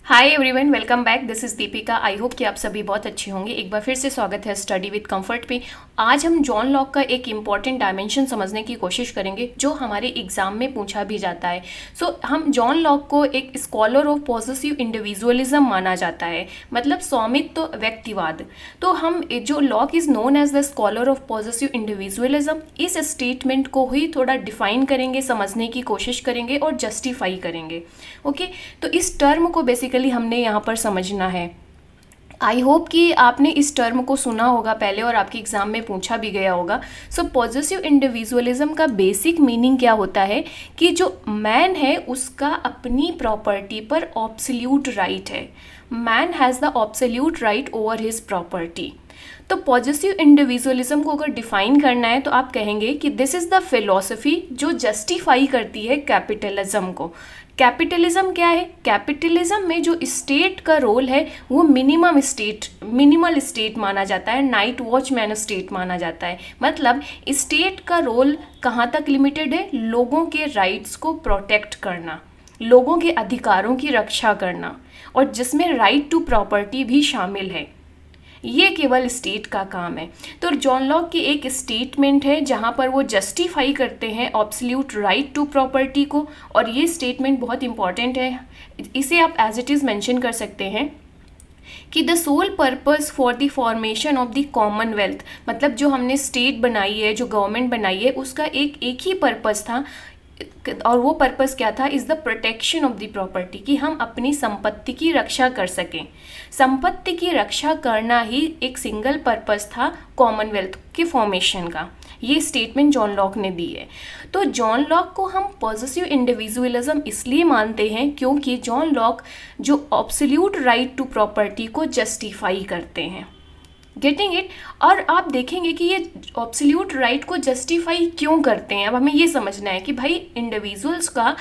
Hi everyone, welcome back. This is Deepika. I hope कि आप सभी बहुत अच्छे होंगे। एक बार फिर से स्वागत है स्टडी विद कंफर्ट पे। आज हम जॉन लॉक का एक इम्पॉर्टेंट डायमेंशन समझने की कोशिश करेंगे जो हमारे एग्जाम में पूछा भी जाता है। हम जॉन लॉक को एक स्कॉलर ऑफ पॉजिटिव इंडिविजुअलिज्म माना जाता है, मतलब स्वामित्व व्यक्तिवाद। तो हम जो Locke is known as the scholar of positive individualism, इस स्टेटमेंट को ही थोड़ा डिफाइन करेंगे, समझने की कोशिश करेंगे और जस्टिफाई करेंगे। ओके, तो इस टर्म को बेसिकली हमने यहाँ पर समझना है। आई होप कि आपने इस टर्म को सुना होगा पहले और आपके एग्जाम में पूछा भी गया होगा। पॉजिटिव इंडिविजुअलिज्म का बेसिक मीनिंग क्या होता है कि जो मैन है उसका अपनी प्रॉपर्टी पर ऑब्सोल्यूट राइट है। Man has the absolute right over his property. तो पॉजिटिव इंडिविजुअलिज्म को अगर डिफाइन करना है तो आप कहेंगे कि दिस इज़ द फिलॉसफी जो जस्टिफाई करती है कैपिटलिज्म को। कैपिटलिज्म क्या है? कैपिटलिज्म में जो स्टेट का रोल है वो मिनिमल स्टेट माना जाता है, नाइट वॉचमैन स्टेट माना जाता है। मतलब स्टेट का रोल कहाँ तक लिमिटेड है? लोगों के राइट्स को प्रोटेक्ट करना, लोगों के अधिकारों की रक्षा करना, और जिसमें राइट टू प्रॉपर्टी भी शामिल है। ये केवल स्टेट का काम है। तो जॉन लॉक की एक स्टेटमेंट है जहाँ पर वो जस्टिफाई करते हैं ऑब्सोल्यूट राइट टू प्रॉपर्टी को, और ये स्टेटमेंट बहुत इंपॉर्टेंट है। इसे आप एज इट इज़ मेंशन कर सकते हैं कि the sole purpose for the formation of the commonwealth, मतलब जो हमने स्टेट बनाई है, जो गवर्नमेंट बनाई है, उसका एक ही पर्पस था, और वो पर्पस क्या था? Is the protection of the property, कि हम अपनी संपत्ति की रक्षा कर सकें। संपत्ति की रक्षा करना ही एक सिंगल पर्पस था कॉमनवेल्थ के फॉर्मेशन का। ये स्टेटमेंट जॉन लॉक ने दी है। तो जॉन लॉक को हम पॉजिटिव इंडिविजुअलिज्म इसलिए मानते हैं क्योंकि जॉन लॉक जो ऑब्सोल्यूट राइट टू प्रॉपर्टी को जस्टिफाई करते हैं। Getting it? और आप देखेंगे कि ये ऑब्सोल्यूट राइट को जस्टिफाई क्यों करते हैं। अब हमें ये समझना है कि भाई इंडिविजुअल्स का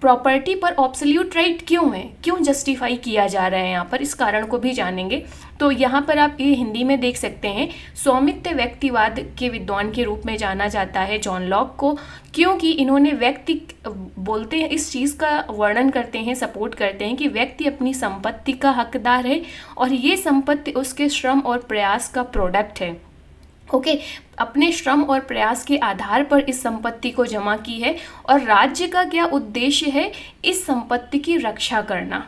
प्रॉपर्टी पर ऑब्सोल्यूट राइट क्यों है, क्यों जस्टिफाई किया जा रहा है यहाँ पर, इस कारण को भी जानेंगे। तो यहाँ पर आप ये हिंदी में देख सकते हैं, स्वामित्व व्यक्तिवाद के विद्वान के रूप में जाना जाता है जॉन लॉक को, क्योंकि इन्होंने व्यक्ति बोलते हैं, इस चीज़ का वर्णन करते हैं, सपोर्ट करते हैं कि व्यक्ति अपनी संपत्ति का हकदार है और ये संपत्ति उसके श्रम और प्रयास का प्रोडक्ट है। ओके, अपने श्रम और प्रयास के आधार पर इस संपत्ति को जमा की है, और राज्य का क्या उद्देश्य है? इस संपत्ति की रक्षा करना।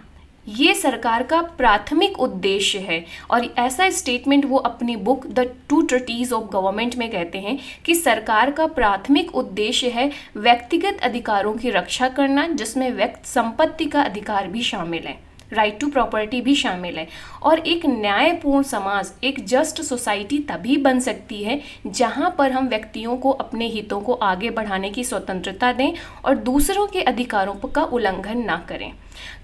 ये सरकार का प्राथमिक उद्देश्य है। और ऐसा स्टेटमेंट वो अपनी book the two treatises of government में कहते हैं कि सरकार का प्राथमिक उद्देश्य है व्यक्तिगत अधिकारों की रक्षा करना, जिसमें संपत्ति का अधिकार भी शामिल है, राइट टू प्रॉपर्टी भी शामिल है। और एक न्यायपूर्ण समाज, एक जस्ट सोसाइटी तभी बन सकती है जहाँ पर हम व्यक्तियों को अपने हितों को आगे बढ़ाने की स्वतंत्रता दें और दूसरों के अधिकारों का उल्लंघन ना करें।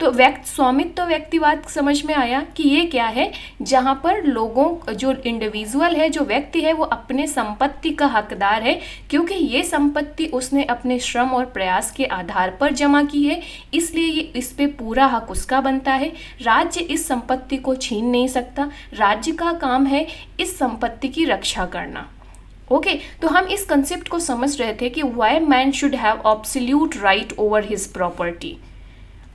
तो स्वामित्व व्यक्तिवाद समझ में आया कि ये क्या है? जहाँ पर लोगों, जो इंडिविजुअल है, जो व्यक्ति है, वो अपने संपत्ति का हकदार है, क्योंकि ये संपत्ति उसने अपने श्रम और प्रयास के आधार पर जमा की है, इसलिए ये इस पे पूरा हक उसका बनता है। राज्य इस संपत्ति को छीन नहीं सकता। राज्य का काम है इस संपत्ति की रक्षा करना। ओके, तो हम इस कंसेप्ट को समझ रहे थे कि why man should have absolute right over his property.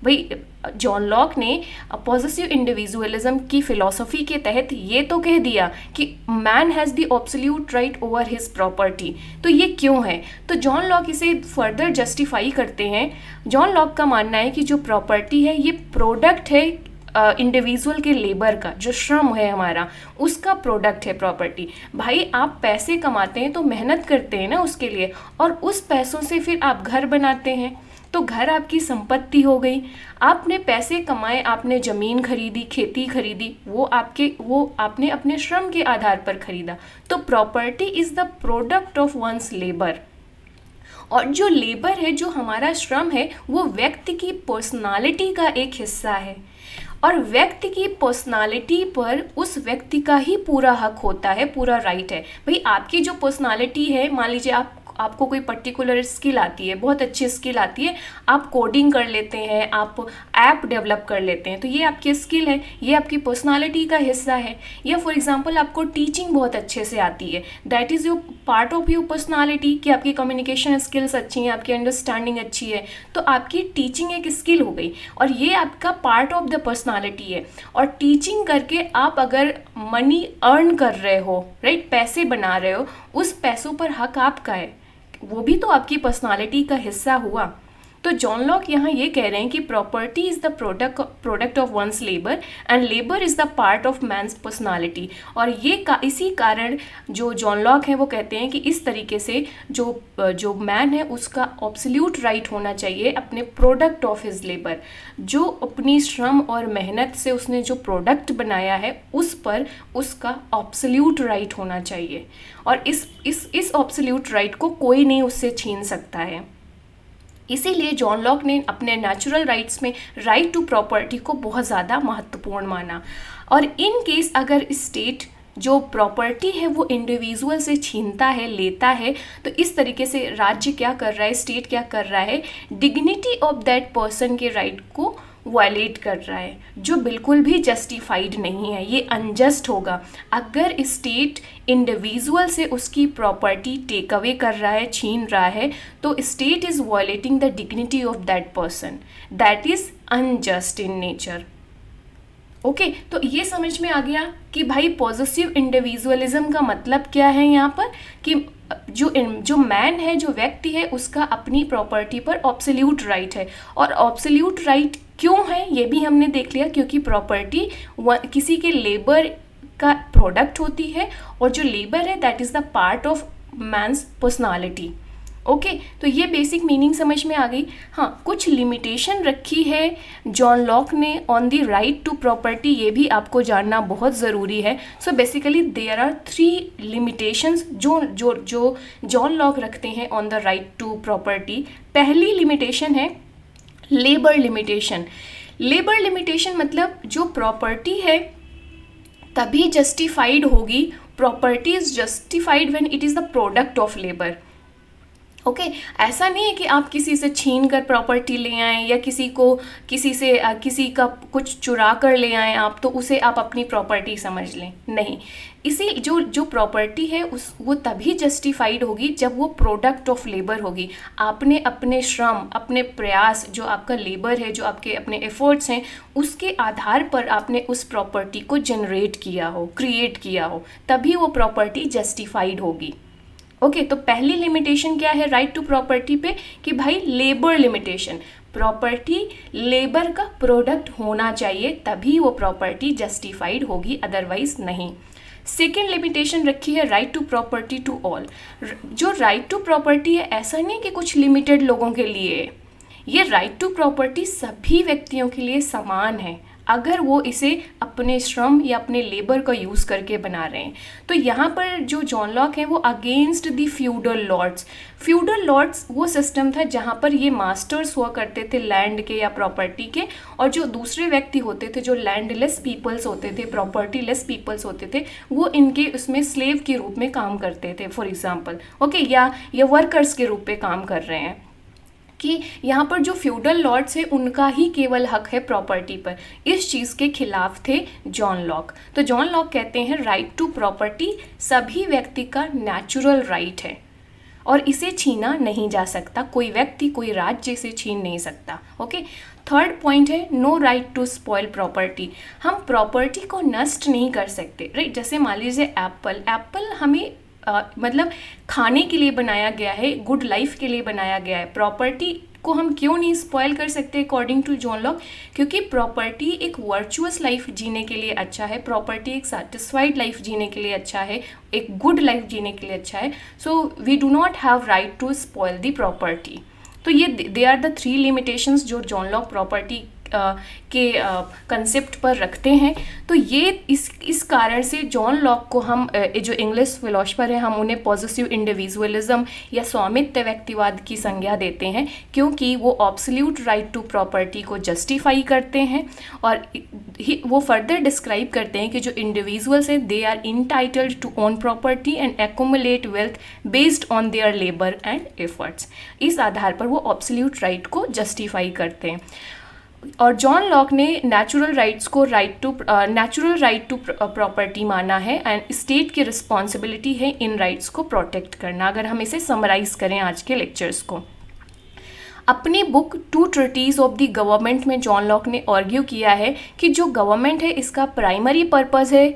भाई जॉन लॉक ने पॉजिटिव इंडिविजुअलिज्म की फिलॉसफी के तहत ये तो कह दिया कि man has the absolute right over his property. तो ये क्यों है? तो जॉन लॉक इसे फर्दर जस्टिफाई करते हैं। जॉन लॉक का मानना है कि जो प्रॉपर्टी है ये प्रोडक्ट है इंडिविजुअल के लेबर का, जो श्रम है हमारा, उसका प्रोडक्ट है प्रॉपर्टी। भाई आप पैसे कमाते हैं तो मेहनत करते हैं ना उसके लिए, और उस पैसों से फिर आप घर बनाते हैं, तो घर आपकी संपत्ति हो गई। आपने पैसे कमाए, आपने ज़मीन खरीदी, खेती खरीदी, वो आपने अपने श्रम के आधार पर खरीदा। तो property is the product of one's labour. और जो लेबर है, जो हमारा श्रम है, वो व्यक्ति की पर्सनालिटी का एक हिस्सा है, और व्यक्ति की पर्सनालिटी पर उस व्यक्ति का ही पूरा हक होता है, पूरा राइट है। भाई आपकी जो पर्सनालिटी है, मान लीजिए आपको कोई पर्टिकुलर स्किल आती है, बहुत अच्छी स्किल आती है, आप कोडिंग कर लेते हैं, आप ऐप डेवलप कर लेते हैं, तो ये आपकी स्किल है, ये आपकी पर्सनालिटी का हिस्सा है। या फॉर एग्जांपल आपको टीचिंग बहुत अच्छे से आती है, that is your part of your personality, कि आपकी कम्युनिकेशन स्किल्स अच्छी हैं, आपकी अंडरस्टैंडिंग अच्छी है, तो आपकी टीचिंग एक स्किल हो गई और ये आपका पार्ट ऑफ द पर्सनालिटी है। और टीचिंग करके आप अगर मनी अर्न कर रहे हो, राइट, पैसे बना रहे हो, उस पैसों पर हक आपका है, वो भी तो आपकी पर्सनालिटी का हिस्सा हुआ। तो जॉन लॉक यहाँ ये कह रहे हैं कि property is the product of one's labour and labour is the part of man's personality. और ये इसी कारण जो जॉन लॉक है वो कहते हैं कि इस तरीके से जो मैन है उसका ऑब्सोल्यूट राइट होना चाहिए अपने प्रोडक्ट ऑफ हिज लेबर, जो अपनी श्रम और मेहनत से उसने जो प्रोडक्ट बनाया है उस पर उसका ऑब्सोल्यूट राइट होना चाहिए, और इस ऑब्सोल्यूट राइट को कोई नहीं उससे छीन सकता है। इसीलिए जॉन लॉक ने अपने नेचुरल राइट्स में राइट टू प्रॉपर्टी को बहुत ज़्यादा महत्वपूर्ण माना। और इन केस अगर स्टेट जो प्रॉपर्टी है वो इंडिविजुअल से छीनता है, लेता है, तो इस तरीके से राज्य क्या कर रहा है, स्टेट क्या कर रहा है, डिग्निटी ऑफ दैट पर्सन के राइट को वायलेट कर रहा है, जो बिल्कुल भी जस्टिफाइड नहीं है, ये अनजस्ट होगा। अगर स्टेट इंडिविजुअल से उसकी प्रॉपर्टी टेक अवे कर रहा है, छीन रहा है, तो state is violating the dignity of that person, that is unjust in nature. Okay, तो ये समझ में आ गया कि भाई पॉजिटिव इंडिविजुअलिज्म का मतलब क्या है यहाँ पर, कि जो मैन है, जो व्यक्ति है, उसका अपनी प्रॉपर्टी पर ऑब्सोल्यूट राइट है। और ऑब्सोल्यूट राइट क्यों है ये भी हमने देख लिया, क्योंकि प्रॉपर्टी किसी के लेबर का प्रोडक्ट होती है, और जो लेबर है that is the part of man's personality. Okay, तो ये बेसिक मीनिंग समझ में आ गई। हाँ, कुछ लिमिटेशन रखी है जॉन लॉक ने on the right to property, ये भी आपको जानना बहुत ज़रूरी है। So basically there are 3 limitations जो जॉन लॉक रखते हैं on the right to property. पहली लिमिटेशन है लेबर लिमिटेशन। लेबर लिमिटेशन मतलब जो प्रॉपर्टी है तभी जस्टिफाइड होगी, property is justified when it is the product of labour. Okay, ऐसा नहीं है कि आप किसी से छीन कर प्रॉपर्टी ले आएँ, या किसी का कुछ चुरा कर ले आएँ आप, तो उसे आप अपनी प्रॉपर्टी समझ लें, नहीं। इसी जो प्रॉपर्टी है वो तभी जस्टिफाइड होगी जब वो प्रोडक्ट ऑफ लेबर होगी। आपने अपने श्रम, अपने प्रयास, जो आपका लेबर है, जो आपके अपने एफर्ट्स हैं, उसके आधार पर आपने उस प्रॉपर्टी को जनरेट किया हो, क्रिएट किया हो, तभी वो प्रॉपर्टी जस्टिफाइड होगी। ओके, तो पहली लिमिटेशन क्या है राइट टू प्रॉपर्टी पे, कि भाई लेबर लिमिटेशन, प्रॉपर्टी लेबर का प्रोडक्ट होना चाहिए, तभी वो प्रॉपर्टी जस्टिफाइड होगी, अदरवाइज नहीं। सेकेंड लिमिटेशन रखी है right to property to all. जो राइट टू प्रॉपर्टी है ऐसा नहीं कि कुछ लिमिटेड लोगों के लिए है, ये राइट टू प्रॉपर्टी सभी व्यक्तियों के लिए समान है, अगर वो इसे अपने श्रम या अपने लेबर का यूज़ करके बना रहे हैं। तो यहाँ पर जो जॉन लॉक है वो against the feudal lords. Feudal lords वो सिस्टम था जहाँ पर ये मास्टर्स हुआ करते थे लैंड के या प्रॉपर्टी के, और जो दूसरे व्यक्ति होते थे, जो लैंडलेस पीपल्स होते थे, प्रॉपर्टी लेस पीपल्स होते थे, वो इनके उसमें स्लेव के रूप में काम करते थे, फॉर एग्जाम्पल। ओके, या वर्कर्स के रूप में काम कर रहे हैं, कि यहाँ पर जो फ्यूडल लॉर्ड्स है उनका ही केवल हक है प्रॉपर्टी पर। इस चीज़ के खिलाफ थे जॉन लॉक। तो जॉन लॉक कहते हैं राइट टू प्रॉपर्टी सभी व्यक्ति का नेचुरल राइट है और इसे छीना नहीं जा सकता, कोई व्यक्ति, कोई राज्य इसे छीन नहीं सकता। ओके, थर्ड पॉइंट है no right to spoil property. हम प्रॉपर्टी को नष्ट नहीं कर सकते, राइट। जैसे मान लीजिए एप्पल हमें मतलब खाने के लिए बनाया गया है, गुड लाइफ के लिए बनाया गया है। प्रॉपर्टी को हम क्यों नहीं स्पॉइल कर सकते अकॉर्डिंग टू जॉन लॉक, क्योंकि प्रॉपर्टी एक वर्चुअस लाइफ जीने के लिए अच्छा है, प्रॉपर्टी एक सेटिस्फाइड लाइफ जीने के लिए अच्छा है, एक गुड लाइफ जीने के लिए अच्छा है। So we do not have right to spoil the property. तो ये दे आर द 3 लिमिटेशंस जो जॉन लॉक प्रॉपर्टी के कंसेप्ट पर रखते हैं। तो ये इस कारण से जॉन लॉक को हम जो इंग्लिश फिलोसफर है हम उन्हें पॉजिटिव इंडिविजुअलिज्म या स्वामित्व व्यक्तिवाद की संज्ञा देते हैं, क्योंकि वो ऑब्सोल्यूट राइट टू प्रॉपर्टी को जस्टिफाई करते हैं। और वो फर्दर डिस्क्राइब करते हैं कि जो इंडिविजुअल्स हैं they are entitled to own property and accumulate wealth based on their labour and efforts. इस आधार पर वो ऑब्सोल्यूट राइट को जस्टिफाई करते हैं। और जॉन लॉक ने नेचुरल राइट्स को नेचुरल राइट टू प्रॉपर्टी माना है एंड स्टेट की रिस्पॉन्सिबिलिटी है इन राइट्स को प्रोटेक्ट करना। अगर हम इसे समराइज करें आज के लेक्चर्स को, अपनी book two treatises of the government में जॉन लॉक ने आर्ग्यू किया है कि जो गवर्नमेंट है इसका प्राइमरी पर्पस है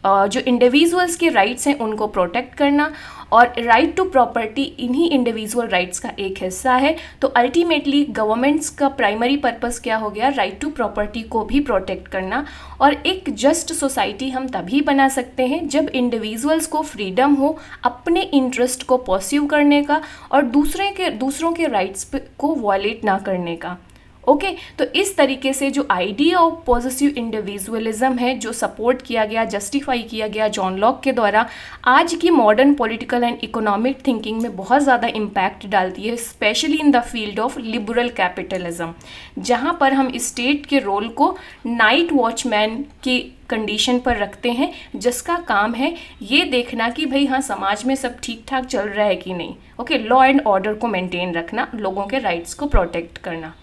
जो इंडिविजुअल्स के राइट्स हैं उनको प्रोटेक्ट करना, और राइट टू प्रॉपर्टी इन्हीं इंडिविजुअल राइट्स का एक हिस्सा है। तो अल्टीमेटली गवर्नमेंट्स का प्राइमरी पर्पस क्या हो गया, राइट टू प्रॉपर्टी को भी प्रोटेक्ट करना। और एक जस्ट सोसाइटी हम तभी बना सकते हैं जब इंडिविजुअल्स को फ्रीडम हो अपने इंटरेस्ट को परस्यू करने का और दूसरों के राइट्स को वॉयलेट ना करने का। ओके तो इस तरीके से जो आइडिया ऑफ पॉजिटिव इंडिविजुअलिज्म है जो सपोर्ट किया गया, जस्टिफाई किया गया जॉन लॉक के द्वारा, आज की modern political and economic thinking में बहुत ज़्यादा इम्पैक्ट डालती है, specially in the field of liberal capitalism, जहाँ पर हम स्टेट के रोल को नाइट वॉचमैन की कंडीशन पर रखते हैं, जिसका काम है ये देखना कि भाई हाँ समाज में सब ठीक ठाक चल रहा है कि नहीं। ओके, लॉ एंड ऑर्डर को मेंटेन रखना, लोगों के राइट्स को प्रोटेक्ट करना।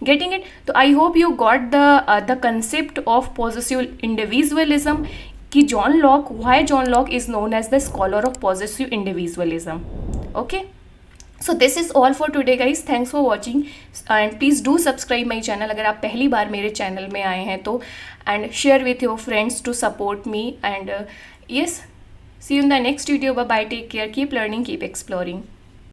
Getting it? तो I hope you got the concept of positive individualism कि John Locke, why John Locke is known as the scholar of positive individualism. Okay, so this is all for today guys, thanks for watching and please do subscribe my channel अगर आप पहली बार मेरे channel में आए हैं तो, and share with your friends to support me and yes, see you in the next video. Bye bye, take care, keep learning, keep exploring.